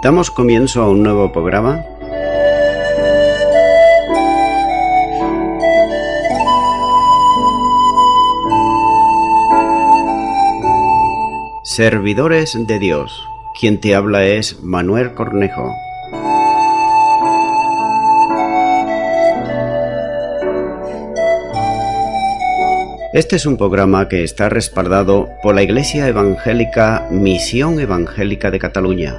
Damos comienzo a un nuevo programa. Servidores de Dios. Quien te habla es Manuel Cornejo. Este es un programa que está respaldado por la Iglesia Evangélica Misión Evangélica de Cataluña.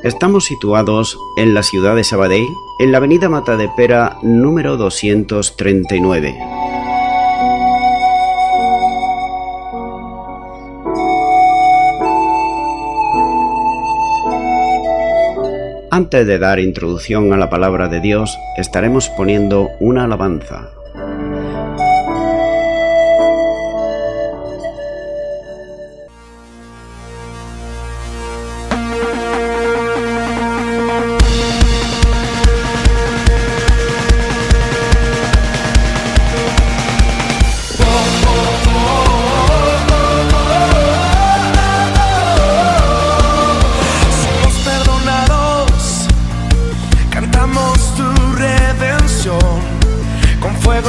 Estamos situados en la ciudad de Sabadell, en la avenida Matadepera número 239. Antes de dar introducción a la palabra de Dios, estaremos poniendo una alabanza. Con fuego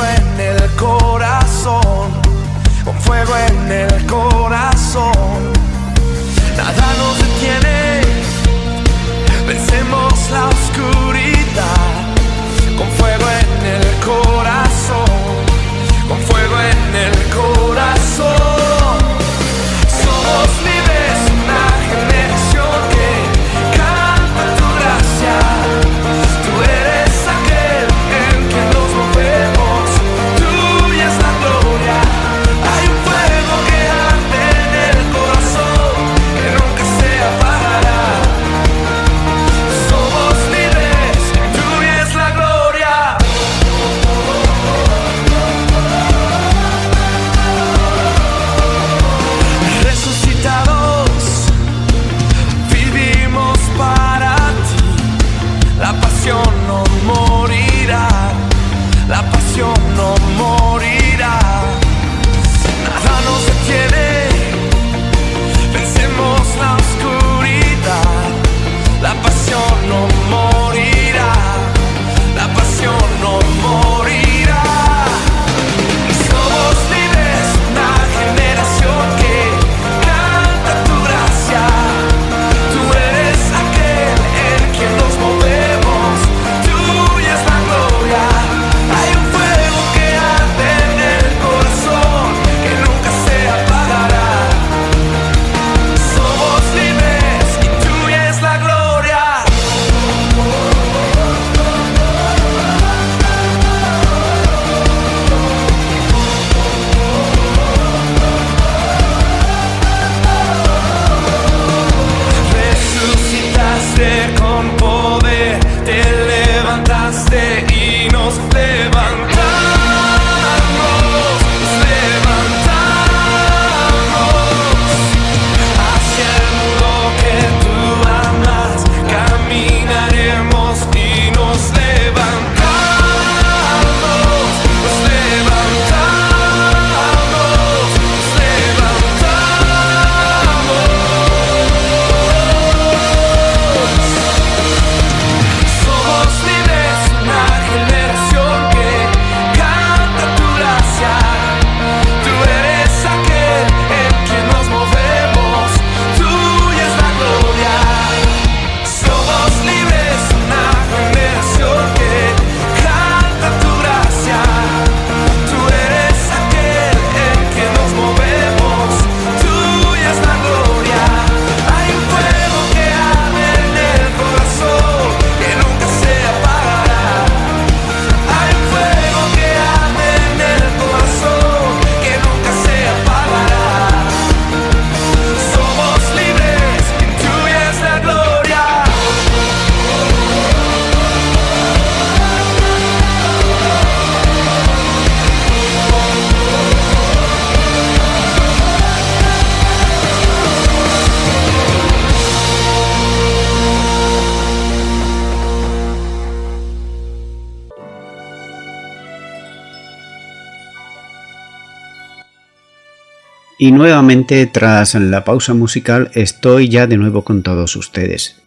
Y nuevamente, tras la pausa musical, estoy ya de nuevo con todos ustedes,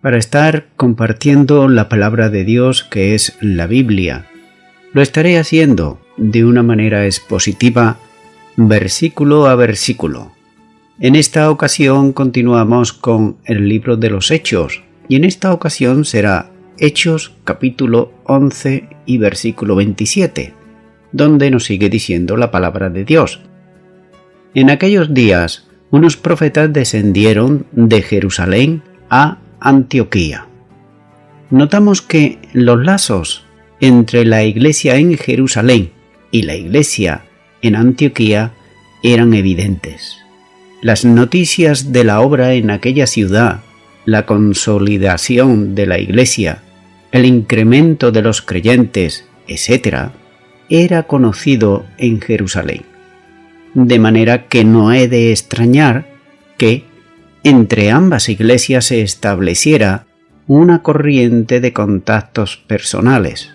para estar compartiendo la palabra de Dios, que es la Biblia. Lo estaré haciendo de una manera expositiva, versículo a versículo. En esta ocasión continuamos con el libro de los Hechos, y en esta ocasión será Hechos capítulo 11 y versículo 27, donde nos sigue diciendo la palabra de Dios. En aquellos días, unos profetas descendieron de Jerusalén a Antioquía. Notamos que los lazos entre la iglesia en Jerusalén y la iglesia en Antioquía eran evidentes. Las noticias de la obra en aquella ciudad, la consolidación de la iglesia, el incremento de los creyentes, etc., era conocido en Jerusalén. De manera que no he de extrañar que entre ambas iglesias se estableciera una corriente de contactos personales.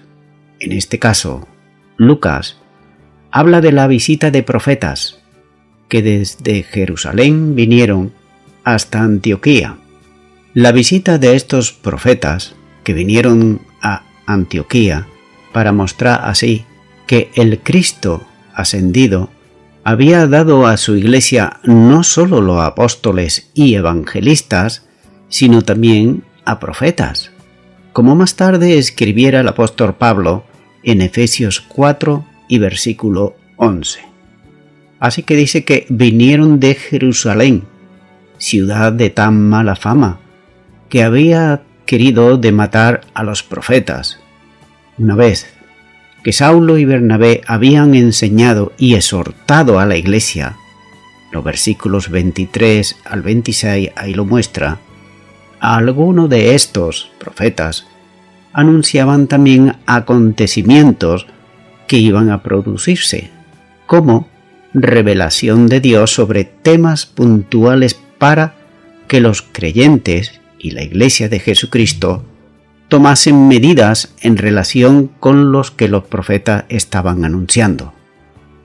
En este caso, Lucas habla de la visita de profetas que desde Jerusalén vinieron hasta Antioquía. La visita de estos profetas que vinieron a Antioquía para mostrar así que el Cristo ascendido había dado a su iglesia no solo los apóstoles y evangelistas, sino también a profetas, como más tarde escribiera el apóstol Pablo en Efesios 4 y versículo 11. Así que dice que vinieron de Jerusalén, ciudad de tan mala fama, que había querido de matar a los profetas. Una vez que Saulo y Bernabé habían enseñado y exhortado a la iglesia, los versículos 23 al 26 ahí lo muestra, a alguno de estos profetas anunciaban también acontecimientos que iban a producirse, como revelación de Dios sobre temas puntuales para que los creyentes y la iglesia de Jesucristo tomasen medidas en relación con los que los profetas estaban anunciando.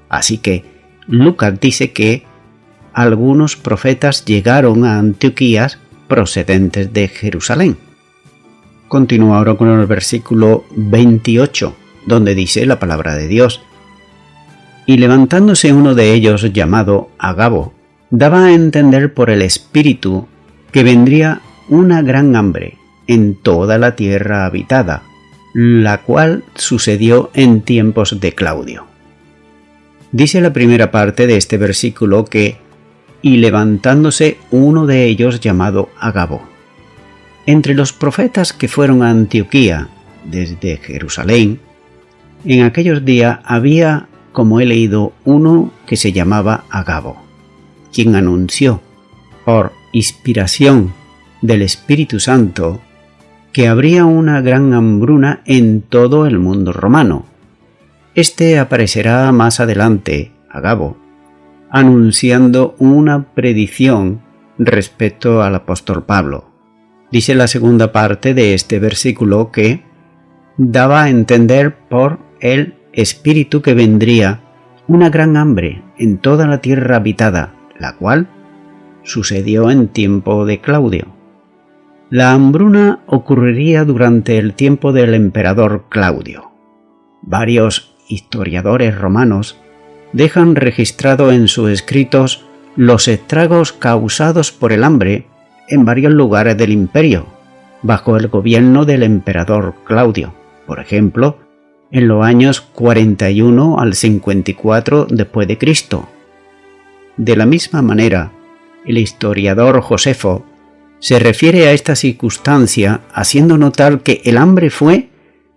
Así que Lucas dice que algunos profetas llegaron a Antioquía procedentes de Jerusalén. Continúa ahora con el versículo 28, donde dice la palabra de Dios. Y levantándose uno de ellos llamado Agabo, daba a entender por el Espíritu que vendría una gran hambre en toda la tierra habitada, la cual sucedió en tiempos de Claudio. Dice la primera parte de este versículo que y levantándose uno de ellos llamado Agabo. Entre los profetas que fueron a Antioquía desde Jerusalén, en aquellos días había, como he leído, uno que se llamaba Agabo, quien anunció, por inspiración del Espíritu Santo, que habría una gran hambruna en todo el mundo romano. Este aparecerá más adelante, Agabo, anunciando una predicción respecto al apóstol Pablo. Dice la segunda parte de este versículo que daba a entender por el Espíritu que vendría una gran hambre en toda la tierra habitada, la cual sucedió en tiempo de Claudio. La hambruna ocurriría durante el tiempo del emperador Claudio. Varios historiadores romanos dejan registrado en sus escritos los estragos causados por el hambre en varios lugares del imperio, bajo el gobierno del emperador Claudio, por ejemplo, en los años 41 al 54 después de Cristo. De la misma manera, el historiador Josefo se refiere a esta circunstancia haciendo notar que el hambre fue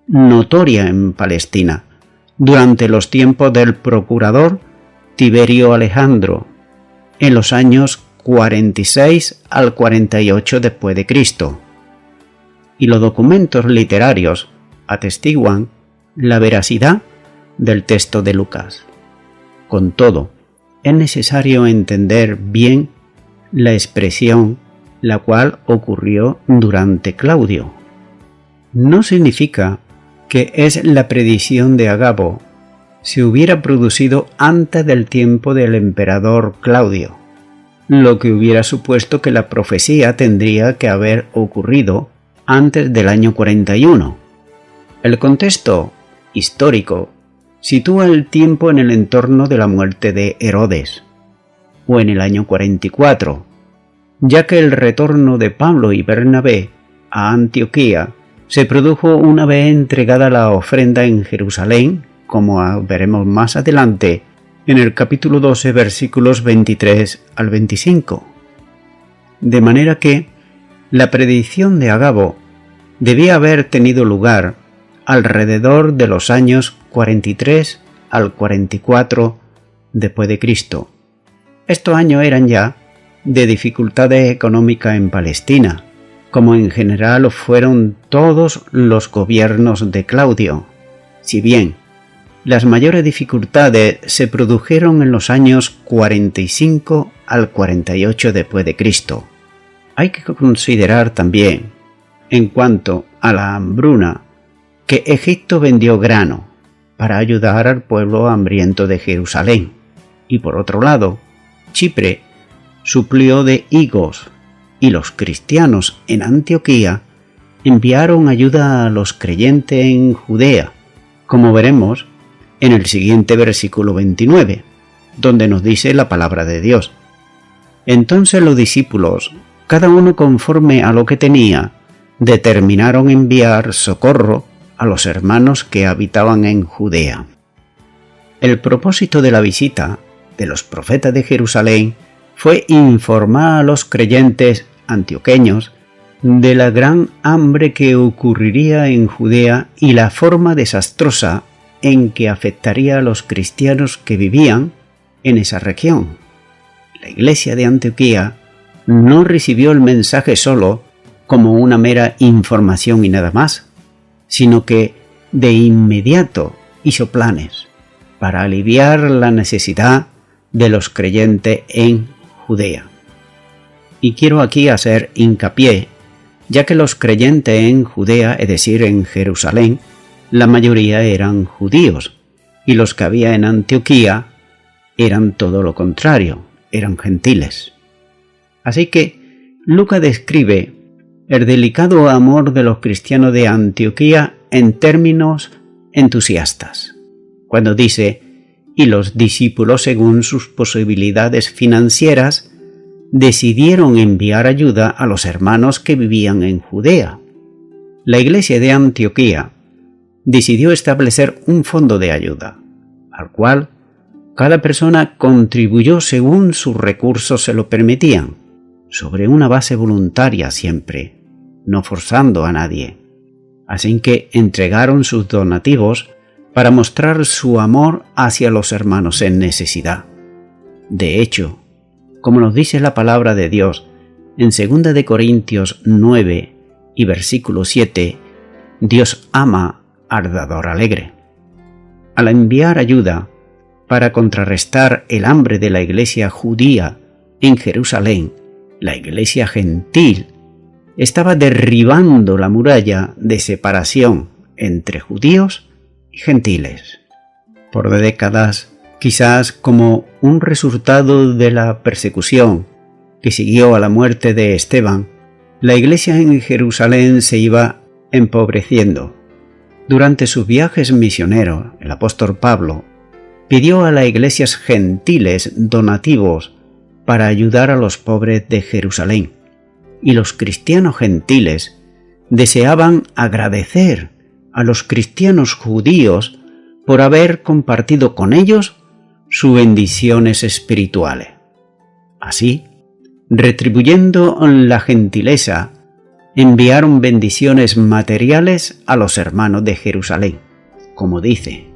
notoria en Palestina durante los tiempos del procurador Tiberio Alejandro, en los años 46 al 48 después de Cristo. Y los documentos literarios atestiguan la veracidad del texto de Lucas. Con todo, es necesario entender bien la expresión la cual ocurrió durante Claudio. No significa que es la predicción de Agabo se hubiera producido antes del tiempo del emperador Claudio, lo que hubiera supuesto que la profecía tendría que haber ocurrido antes del año 41. El contexto histórico sitúa el tiempo en el entorno de la muerte de Herodes, o en el año 44, ya que el retorno de Pablo y Bernabé a Antioquía se produjo una vez entregada la ofrenda en Jerusalén, como veremos más adelante en el capítulo 12, versículos 23 al 25. De manera que la predicción de Agabo debía haber tenido lugar alrededor de los años 43 al 44 después de Cristo. Estos años eran ya de dificultades económicas en Palestina, como en general fueron todos los gobiernos de Claudio, si bien las mayores dificultades se produjeron en los años 45 al 48 después de Cristo. Hay que considerar también, en cuanto a la hambruna, que Egipto vendió grano para ayudar al pueblo hambriento de Jerusalén, y por otro lado, Chipre suplió de higos, y los cristianos en Antioquía enviaron ayuda a los creyentes en Judea, como veremos en el siguiente versículo 29, donde nos dice la palabra de Dios. Entonces los discípulos, cada uno conforme a lo que tenía, determinaron enviar socorro a los hermanos que habitaban en Judea. El propósito de la visita de los profetas de Jerusalén fue informar a los creyentes antioqueños de la gran hambre que ocurriría en Judea y la forma desastrosa en que afectaría a los cristianos que vivían en esa región. La iglesia de Antioquía no recibió el mensaje solo como una mera información y nada más, sino que de inmediato hizo planes para aliviar la necesidad de los creyentes en Judea. Y quiero aquí hacer hincapié, ya que los creyentes en Judea, es decir, en Jerusalén, la mayoría eran judíos, y los que había en Antioquía eran todo lo contrario, eran gentiles. Así que Lucas describe el delicado amor de los cristianos de Antioquía en términos entusiastas, cuando dice: y los discípulos, según sus posibilidades financieras, decidieron enviar ayuda a los hermanos que vivían en Judea. La iglesia de Antioquía decidió establecer un fondo de ayuda, al cual cada persona contribuyó según sus recursos se lo permitían, sobre una base voluntaria siempre, no forzando a nadie. Así que entregaron sus donativos para mostrar su amor hacia los hermanos en necesidad. De hecho, como nos dice la palabra de Dios en 2 de Corintios 9 y versículo 7, Dios ama al dador alegre. Al enviar ayuda para contrarrestar el hambre de la iglesia judía en Jerusalén, la iglesia gentil estaba derribando la muralla de separación entre judíos y gentiles. Por décadas, quizás como un resultado de la persecución que siguió a la muerte de Esteban, la iglesia en Jerusalén se iba empobreciendo. Durante sus viajes misioneros, el apóstol Pablo pidió a las iglesias gentiles donativos para ayudar a los pobres de Jerusalén, y los cristianos gentiles deseaban agradecer a los cristianos judíos por haber compartido con ellos sus bendiciones espirituales. Así, retribuyendo la gentileza, enviaron bendiciones materiales a los hermanos de Jerusalén, como dice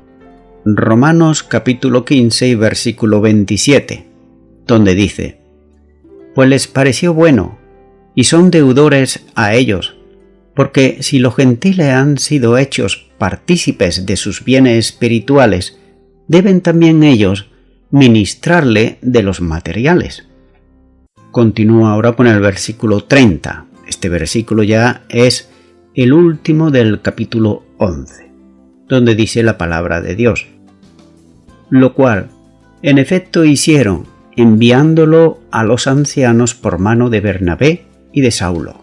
Romanos capítulo 15 y versículo 27, donde dice: pues les pareció bueno, y son deudores a ellos, porque si los gentiles han sido hechos partícipes de sus bienes espirituales, deben también ellos ministrarle de los materiales. Continúa ahora con el versículo 30. Este versículo ya es el último del capítulo 11, donde dice la palabra de Dios: lo cual en efecto hicieron, enviándolo a los ancianos por mano de Bernabé y de Saulo.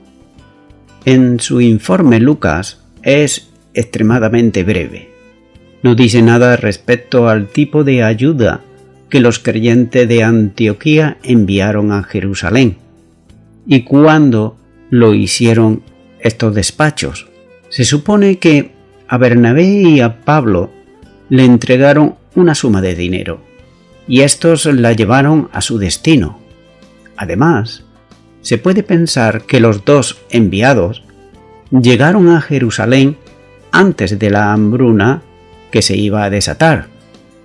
En su informe Lucas es extremadamente breve. No dice nada respecto al tipo de ayuda que los creyentes de Antioquía enviaron a Jerusalén y cuándo lo hicieron estos despachos. Se supone que a Bernabé y a Pablo le entregaron una suma de dinero y estos la llevaron a su destino. Además, se puede pensar que los dos enviados llegaron a Jerusalén antes de la hambruna que se iba a desatar.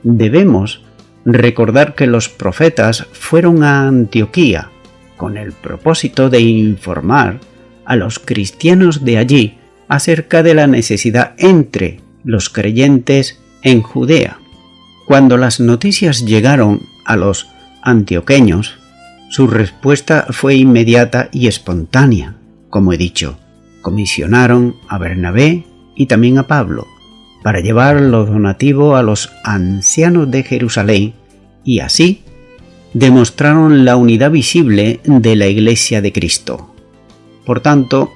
Debemos recordar que los profetas fueron a Antioquía con el propósito de informar a los cristianos de allí acerca de la necesidad entre los creyentes en Judea. Cuando las noticias llegaron a los antioqueños, su respuesta fue inmediata y espontánea. Como he dicho, comisionaron a Bernabé y también a Pablo para llevar los donativos a los ancianos de Jerusalén y así demostraron la unidad visible de la Iglesia de Cristo. Por tanto,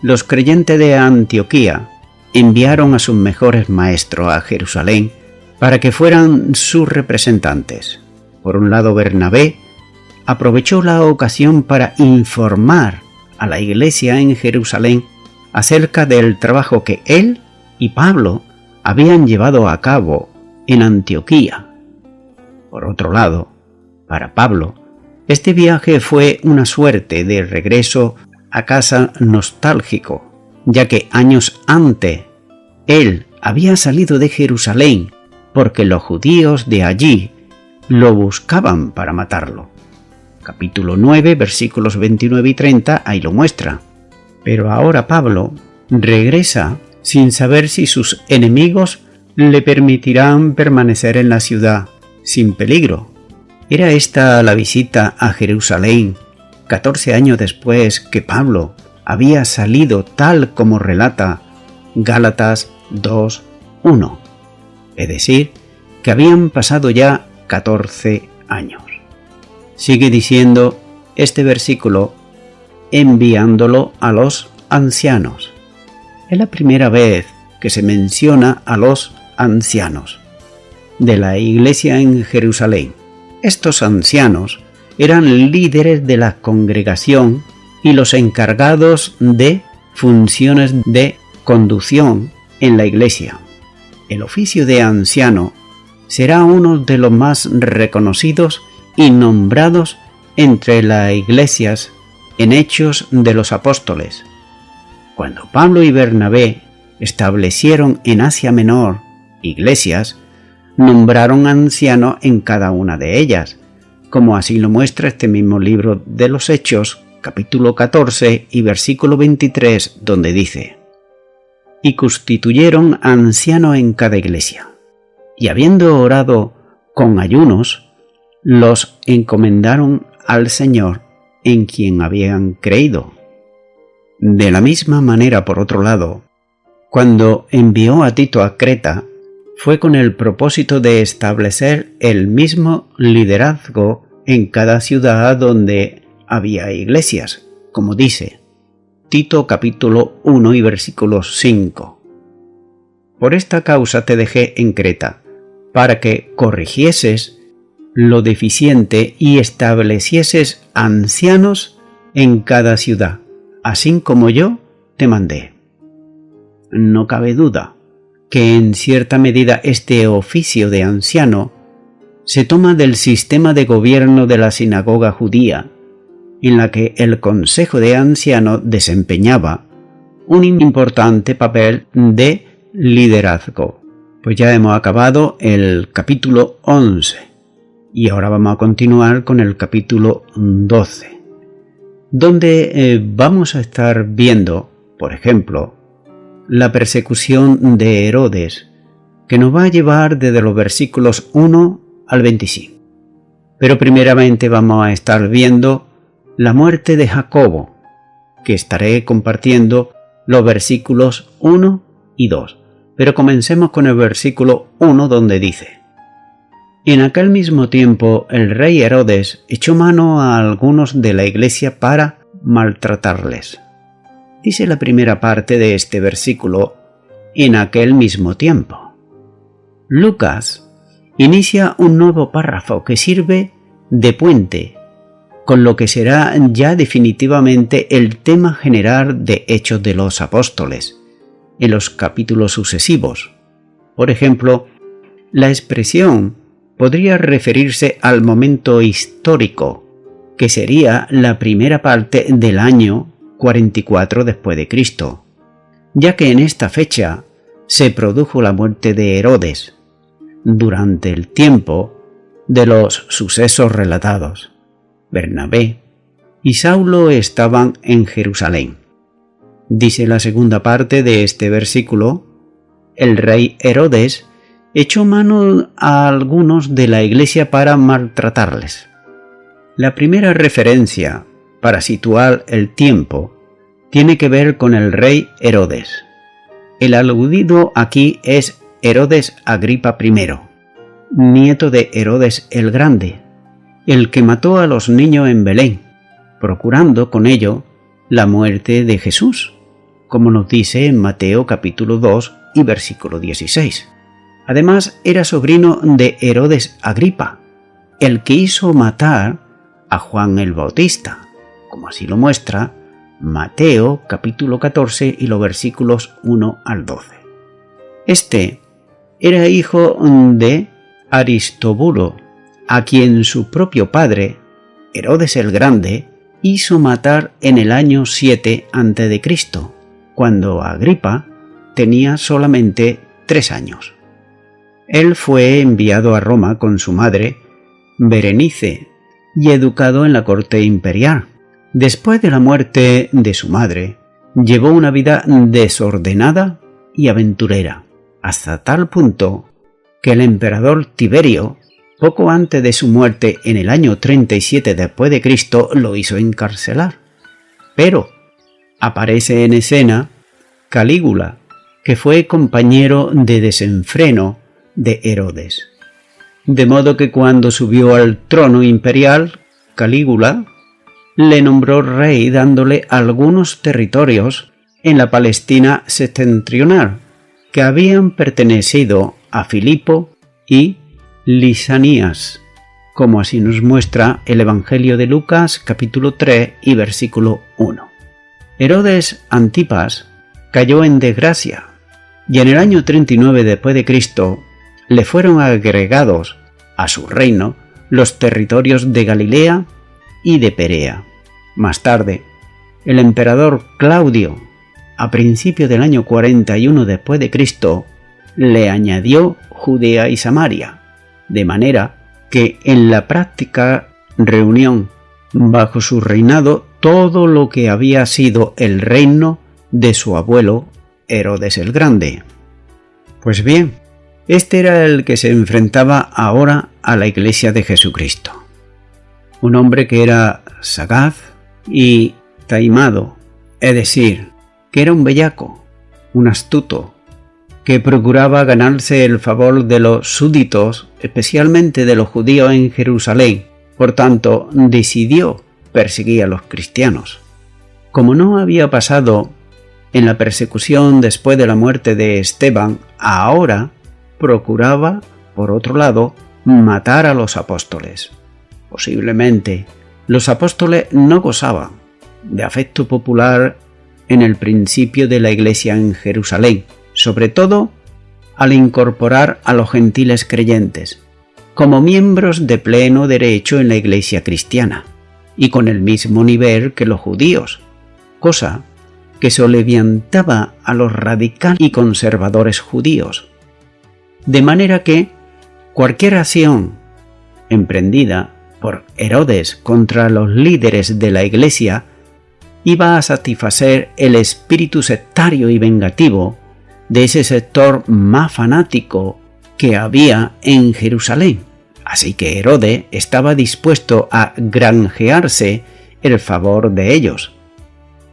los creyentes de Antioquía enviaron a sus mejores maestros a Jerusalén para que fueran sus representantes. Por un lado, Bernabé aprovechó la ocasión para informar a la iglesia en Jerusalén acerca del trabajo que él y Pablo habían llevado a cabo en Antioquía. Por otro lado, para Pablo, este viaje fue una suerte de regreso a casa nostálgico, ya que años antes él había salido de Jerusalén porque los judíos de allí lo buscaban para matarlo. Capítulo 9, versículos 29 y 30, ahí lo muestra. Pero ahora Pablo regresa sin saber si sus enemigos le permitirán permanecer en la ciudad sin peligro. Era esta la visita a Jerusalén 14 años después que Pablo había salido, tal como relata Gálatas 2:1. Es decir, que habían pasado ya 14 años. Sigue diciendo este versículo, enviándolo a los ancianos. Es la primera vez que se menciona a los ancianos de la iglesia en Jerusalén. Estos ancianos eran líderes de la congregación y los encargados de funciones de conducción en la iglesia. El oficio de anciano será uno de los más reconocidos y nombrados entre las iglesias en Hechos de los Apóstoles. Cuando Pablo y Bernabé establecieron en Asia Menor iglesias, nombraron ancianos en cada una de ellas, como así lo muestra este mismo libro de los Hechos, capítulo 14 y versículo 23, donde dice: y constituyeron ancianos en cada iglesia, y habiendo orado con ayunos, los encomendaron al Señor en quien habían creído. De la misma manera, por otro lado, cuando envió a Tito a Creta, fue con el propósito de establecer el mismo liderazgo en cada ciudad donde había iglesias, como dice Tito capítulo 1 y versículo 5. Por esta causa te dejé en Creta, para que corrigieses lo deficiente y establecieses ancianos en cada ciudad, así como yo te mandé. No cabe duda que en cierta medida este oficio de anciano se toma del sistema de gobierno de la sinagoga judía, en la que el consejo de ancianos desempeñaba un importante papel de liderazgo. Pues ya hemos acabado el capítulo 11 y ahora vamos a continuar con el capítulo 12, donde vamos a estar viendo, por ejemplo, la persecución de Herodes, que nos va a llevar desde los versículos 1 al 25. Pero primeramente vamos a estar viendo la muerte de Jacobo, que estaré compartiendo los versículos 1 y 2. Pero comencemos con el versículo 1, donde dice: En aquel mismo tiempo el rey Herodes echó mano a algunos de la iglesia para maltratarles. Dice la primera parte de este versículo, en aquel mismo tiempo. Lucas inicia un nuevo párrafo que sirve de puente, con lo que será ya definitivamente el tema general de Hechos de los Apóstoles, en los capítulos sucesivos. Por ejemplo, la expresión podría referirse al momento histórico, que sería la primera parte del año 44 después de Cristo, ya que en esta fecha se produjo la muerte de Herodes, durante el tiempo de los sucesos relatados. Bernabé y Saulo estaban en Jerusalén. Dice la segunda parte de este versículo, el rey Herodes echó mano a algunos de la iglesia para maltratarles. La primera referencia para situar el tiempo tiene que ver con el rey Herodes. El aludido aquí es Herodes Agripa I, nieto de Herodes el Grande, el que mató a los niños en Belén, procurando con ello la muerte de Jesús, como nos dice en Mateo capítulo 2 y versículo 16. Además, era sobrino de Herodes Agripa, el que hizo matar a Juan el Bautista, como así lo muestra Mateo capítulo 14 y los versículos 1 al 12. Este era hijo de Aristóbulo, a quien su propio padre, Herodes el Grande, hizo matar en el año 7 a.C., cuando Agripa tenía solamente 3 años. Él fue enviado a Roma con su madre, Berenice, y educado en la corte imperial. Después de la muerte de su madre, llevó una vida desordenada y aventurera, hasta tal punto que el emperador Tiberio, poco antes de su muerte en el año 37 después de Cristo, lo hizo encarcelar. Pero aparece en escena Calígula, que fue compañero de desenfreno de Herodes. De modo que cuando subió al trono imperial, Calígula le nombró rey dándole algunos territorios en la Palestina septentrional que habían pertenecido a Filipo y Lisanías, como así nos muestra el Evangelio de Lucas capítulo 3 y versículo 1. Herodes Antipas cayó en desgracia y en el año 39 después de Cristo le fueron agregados a su reino los territorios de Galilea y de Perea. Más tarde, el emperador Claudio, a principios del año 41 después de Cristo, le añadió Judea y Samaria, de manera que en la práctica reunión bajo su reinado todo lo que había sido el reino de su abuelo Herodes el Grande. Pues bien, este era el que se enfrentaba ahora a la Iglesia de Jesucristo. Un hombre que era sagaz y taimado, es decir, que era un bellaco, un astuto, que procuraba ganarse el favor de los súbditos, especialmente de los judíos en Jerusalén. Por tanto, decidió perseguir a los cristianos. Como no había pasado en la persecución después de la muerte de Esteban, ahora procuraba, por otro lado, matar a los apóstoles. Posiblemente, los apóstoles no gozaban de afecto popular en el principio de la Iglesia en Jerusalén, sobre todo al incorporar a los gentiles creyentes como miembros de pleno derecho en la Iglesia cristiana y con el mismo nivel que los judíos, cosa que sobrellevaba a los radicales y conservadores judíos. De manera que cualquier acción emprendida por Herodes contra los líderes de la Iglesia iba a satisfacer el espíritu sectario y vengativo de ese sector más fanático que había en Jerusalén. Así que Herodes estaba dispuesto a granjearse el favor de ellos.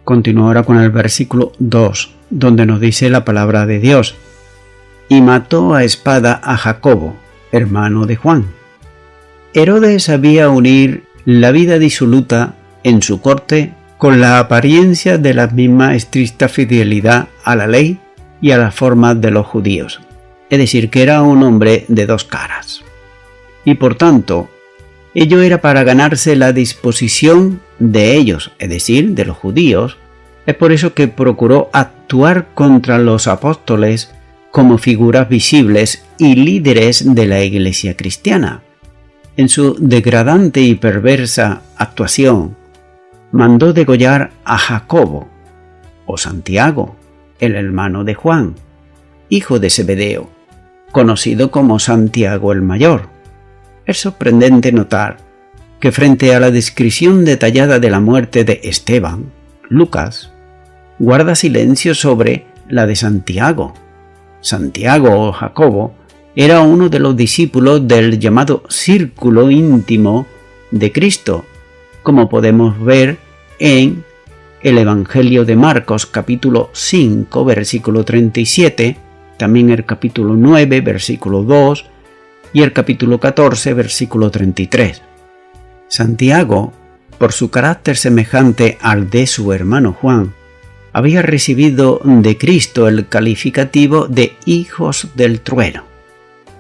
Continúo ahora con el versículo 2, donde nos dice la palabra de Dios: y mató a espada a Jacobo, hermano de Juan, Herodes sabía unir la vida disoluta en su corte con la apariencia de la misma estricta fidelidad a la ley y a las formas de los judíos, es decir, que era un hombre de dos caras. Y por tanto, ello era para ganarse la disposición de ellos, es decir, de los judíos. Es por eso que procuró actuar contra los apóstoles como figuras visibles y líderes de la Iglesia cristiana. En su degradante y perversa actuación, mandó degollar a Jacobo, o Santiago, el hermano de Juan, hijo de Zebedeo, conocido como Santiago el Mayor. Es sorprendente notar que frente a la descripción detallada de la muerte de Esteban, Lucas guarda silencio sobre la de Santiago. Santiago o Jacobo era uno de los discípulos del llamado círculo íntimo de Cristo, como podemos ver en el Evangelio de Marcos capítulo 5 versículo 37, también el capítulo 9 versículo 2 y el capítulo 14 versículo 33. Santiago, por su carácter semejante al de su hermano Juan, había recibido de Cristo el calificativo de hijos del trueno.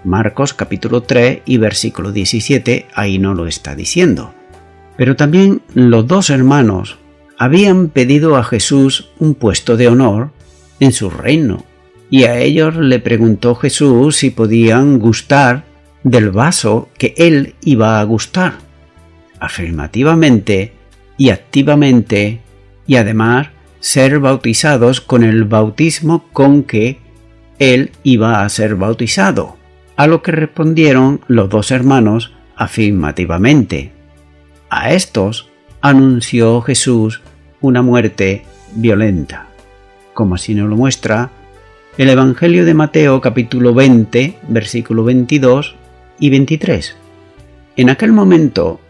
Marcos capítulo 3 y versículo 17 ahí no lo está diciendo. Pero también los dos hermanos habían pedido a Jesús un puesto de honor en su reino, y a ellos le preguntó Jesús si podían gustar del vaso que él iba a gustar. Afirmativamente y activamente, y además ser bautizados con el bautismo con que él iba a ser bautizado, a lo que respondieron los dos hermanos afirmativamente. A estos anunció Jesús una muerte violenta, como así nos lo muestra el Evangelio de Mateo capítulo 20, versículo 22 y 23. En aquel momento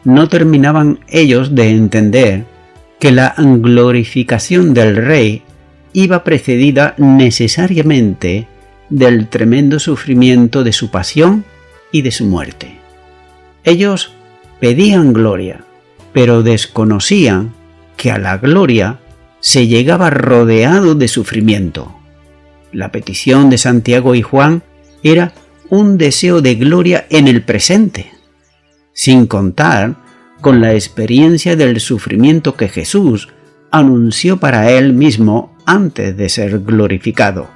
no terminaban ellos de entender que la glorificación del Rey iba precedida necesariamente del tremendo sufrimiento de su pasión y de su muerte. Ellos pedían gloria, pero desconocían que a la gloria se llegaba rodeado de sufrimiento. La petición de Santiago y Juan era un deseo de gloria en el presente, sin contar con la experiencia del sufrimiento que Jesús anunció para él mismo antes de ser glorificado.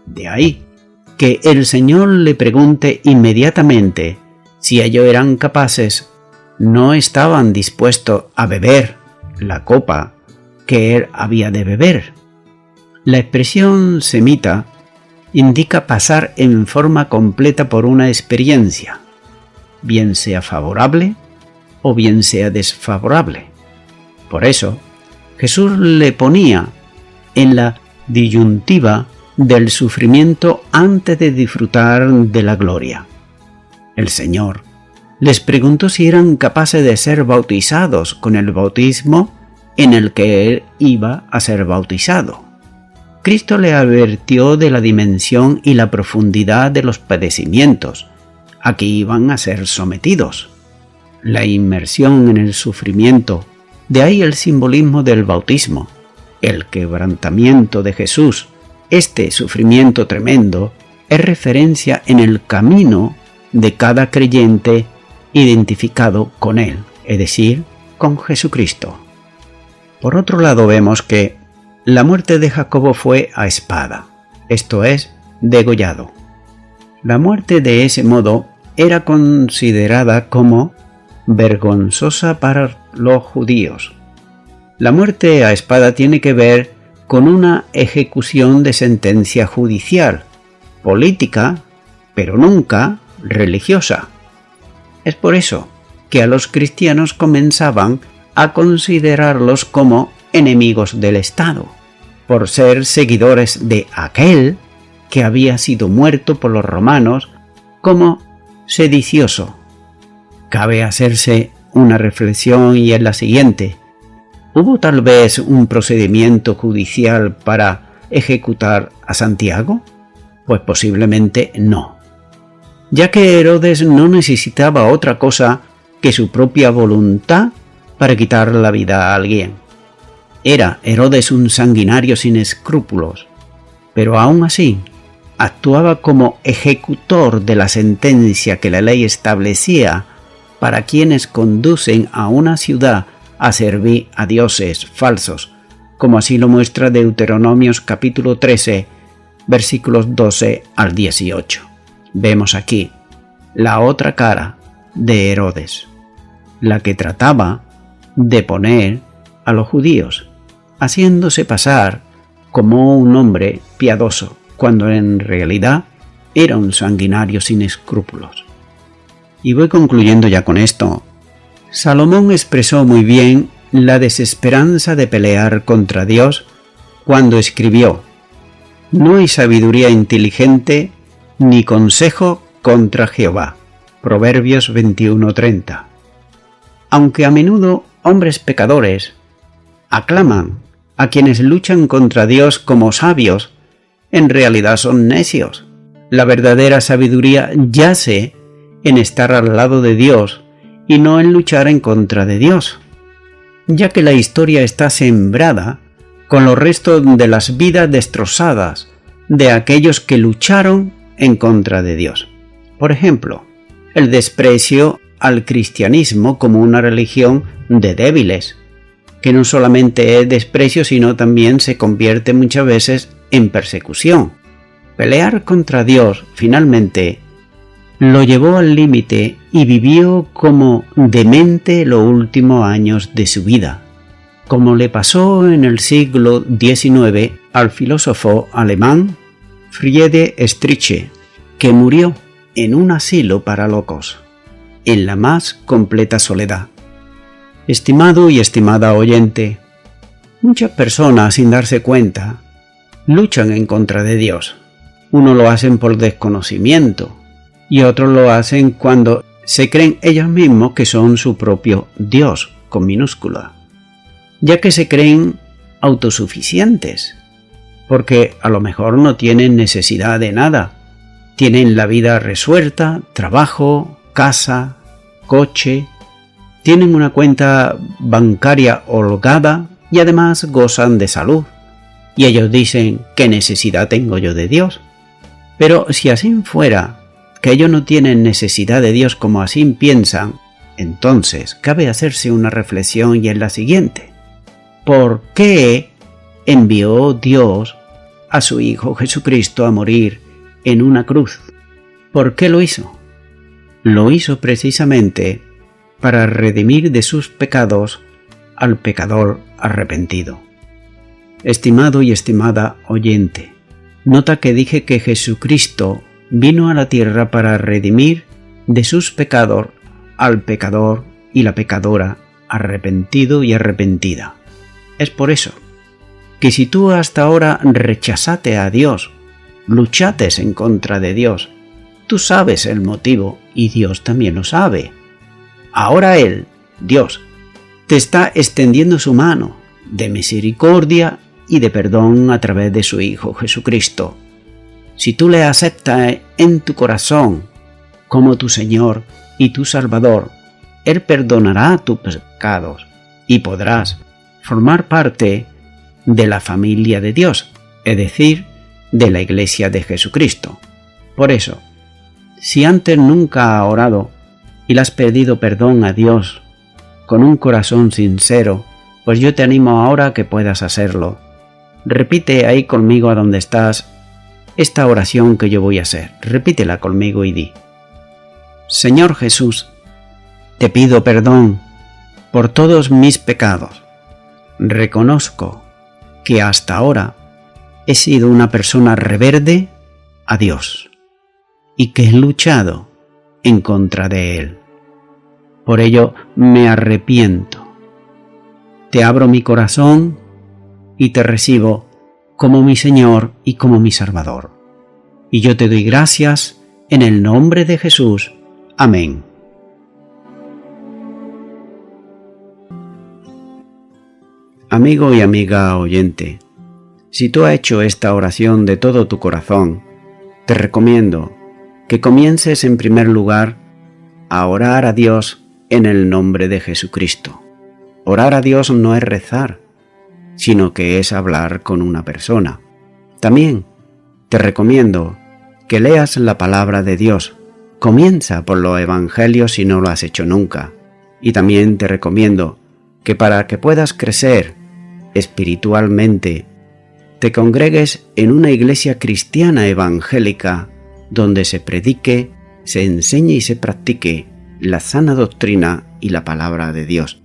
De ahí que el Señor le pregunte inmediatamente si ellos eran capaces, no estaban dispuestos a beber la copa que él había de beber. La expresión semita indica pasar en forma completa por una experiencia, bien sea favorable o bien sea desfavorable. Por eso, Jesús le ponía en la disyuntiva del sufrimiento antes de disfrutar de la gloria. El Señor les preguntó si eran capaces de ser bautizados con el bautismo en el que él iba a ser bautizado. Cristo le advirtió de la dimensión y la profundidad de los padecimientos a que iban a ser sometidos. La inmersión en el sufrimiento, de ahí el simbolismo del bautismo, el quebrantamiento de Jesús. Este sufrimiento tremendo es referencia en el camino de cada creyente identificado con él, es decir, con Jesucristo. Por otro lado, vemos que la muerte de Jacobo fue a espada, esto es, degollado. La muerte de ese modo era considerada como vergonzosa para los judíos. La muerte a espada tiene que ver con una ejecución de sentencia judicial, política, pero nunca religiosa. Es por eso que a los cristianos comenzaban a considerarlos como enemigos del Estado, por ser seguidores de aquel que había sido muerto por los romanos como sedicioso. Cabe hacerse una reflexión y es la siguiente: ¿hubo tal vez un procedimiento judicial para ejecutar a Santiago? Pues posiblemente no. ya que Herodes no necesitaba otra cosa que su propia voluntad para quitar la vida a alguien. Era Herodes un sanguinario sin escrúpulos, pero aún así actuaba como ejecutor de la sentencia que la ley establecía para quienes conducen a una ciudad a servir a dioses falsos, como así lo muestra Deuteronomios capítulo 13, versículos 12 al 18. Vemos aquí la otra cara de Herodes, la que trataba de poner a los judíos, haciéndose pasar como un hombre piadoso, cuando en realidad era un sanguinario sin escrúpulos. Y voy concluyendo ya con esto. Salomón expresó muy bien la desesperanza de pelear contra Dios cuando escribió: «No hay sabiduría inteligente ni consejo contra Jehová». Proverbios 21:30. Aunque a menudo hombres pecadores aclaman a quienes luchan contra Dios como sabios, en realidad son necios. La verdadera sabiduría yace en estar al lado de Dios y no en luchar en contra de Dios, ya que la historia está sembrada con los restos de las vidas destrozadas de aquellos que lucharon en contra de Dios. Por ejemplo, el desprecio al cristianismo como una religión de débiles, que no solamente es desprecio, sino también se convierte muchas veces en persecución. Pelear contra Dios, finalmente, lo llevó al límite y vivió como demente los últimos años de su vida, como le pasó en el siglo XIX al filósofo alemán Friedrich Nietzsche, que murió en un asilo para locos, en la más completa soledad. Estimado y estimada oyente, muchas personas, sin darse cuenta, luchan en contra de Dios. Unos lo hacen por desconocimiento y otros lo hacen cuando se creen ellos mismos que son su propio Dios, con minúscula, ya que se creen autosuficientes, porque a lo mejor no tienen necesidad de nada. Tienen la vida resuelta, trabajo, casa, coche, tienen una cuenta bancaria holgada y además gozan de salud. Y ellos dicen: ¿qué necesidad tengo yo de Dios? Pero si así fuera, que ellos no tienen necesidad de Dios como así piensan, entonces cabe hacerse una reflexión, y es la siguiente: ¿por qué envió Dios a su Hijo Jesucristo a morir en una cruz? ¿Por qué lo hizo? Lo hizo precisamente para redimir de sus pecados al pecador arrepentido. Estimado y estimada oyente, nota que dije que Jesucristo vino a la tierra para redimir de sus pecados al pecador y la pecadora arrepentido y arrepentida. Es por eso que si tú hasta ahora rechazaste a Dios, luchates en contra de Dios, tú sabes el motivo y Dios también lo sabe. Ahora Él, Dios, te está extendiendo su mano de misericordia y de perdón a través de su Hijo Jesucristo. Si tú le aceptas en tu corazón como tu Señor y tu Salvador, Él perdonará tus pecados y podrás formar parte de la familia de Dios, es decir, de la Iglesia de Jesucristo. Por eso, si antes nunca has orado y le has pedido perdón a Dios con un corazón sincero, pues yo te animo ahora a que puedas hacerlo. Repite ahí conmigo a donde estás esta oración que yo voy a hacer. Repítela conmigo y di: Señor Jesús, te pido perdón por todos mis pecados. Reconozco que hasta ahora he sido una persona rebelde a Dios y que he luchado en contra de Él. Por ello me arrepiento. Te abro mi corazón y te recibo como mi Señor y como mi Salvador. Y yo te doy gracias en el nombre de Jesús. Amén. Amigo y amiga oyente, si tú has hecho esta oración de todo tu corazón, te recomiendo que comiences en primer lugar a orar a Dios en el nombre de Jesucristo. Orar a Dios no es rezar, sino que es hablar con una persona. También te recomiendo que leas la palabra de Dios. Comienza por los evangelios si no lo has hecho nunca. Y también te recomiendo que para que puedas crecer espiritualmente, te congregues en una iglesia cristiana evangélica donde se predique, se enseñe y se practique la sana doctrina y la palabra de Dios.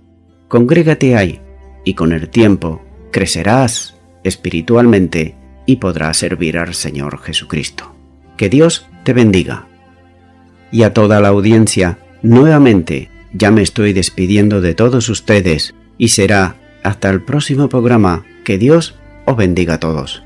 Congrégate ahí y con el tiempo crecerás espiritualmente y podrás servir al Señor Jesucristo. Que Dios te bendiga. Y a toda la audiencia, nuevamente, ya me estoy despidiendo de todos ustedes y será hasta el próximo programa. Que Dios os bendiga a todos.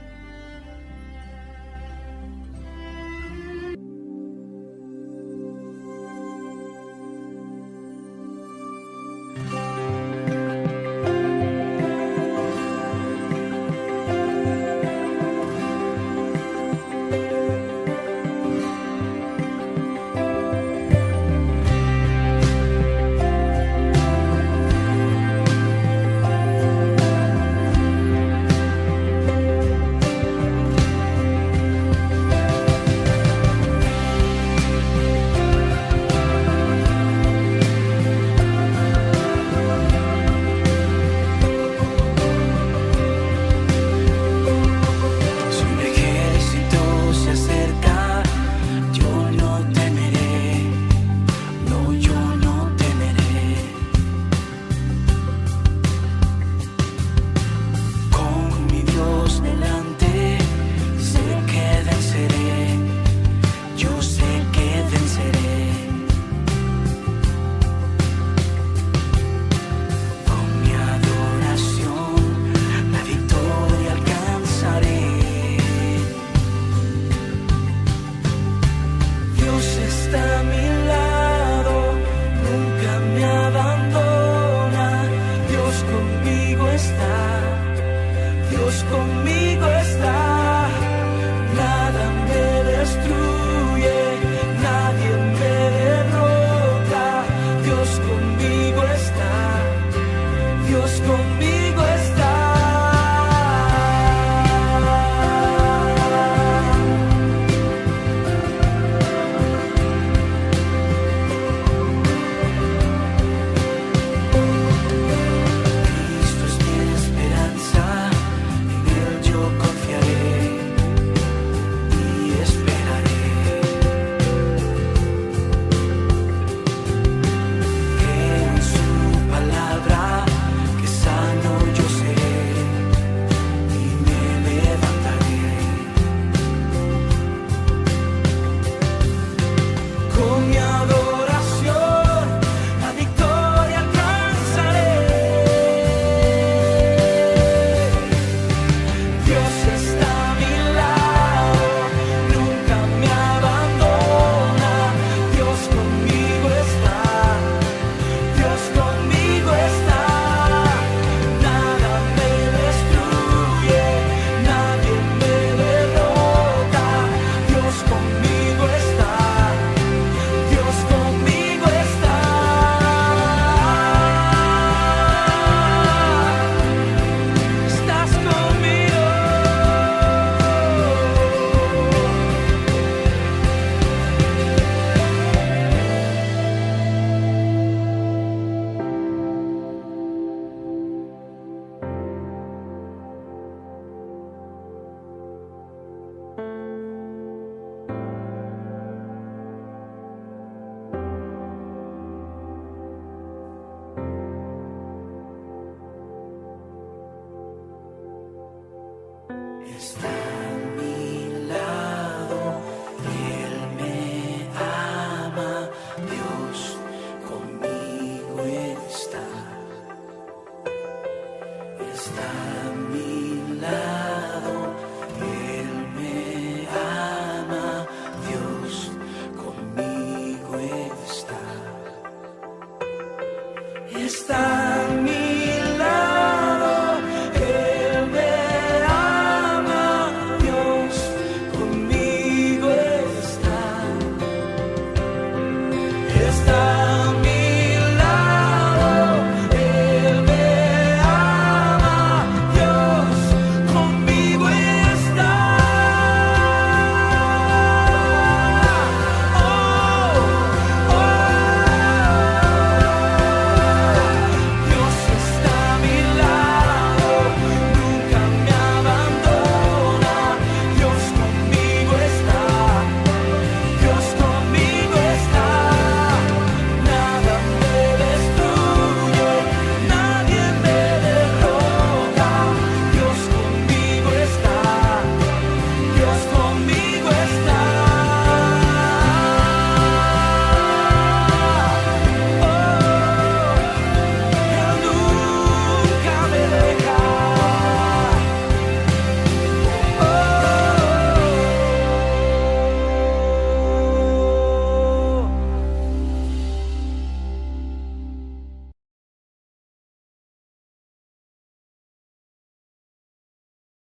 Dios conmigo está.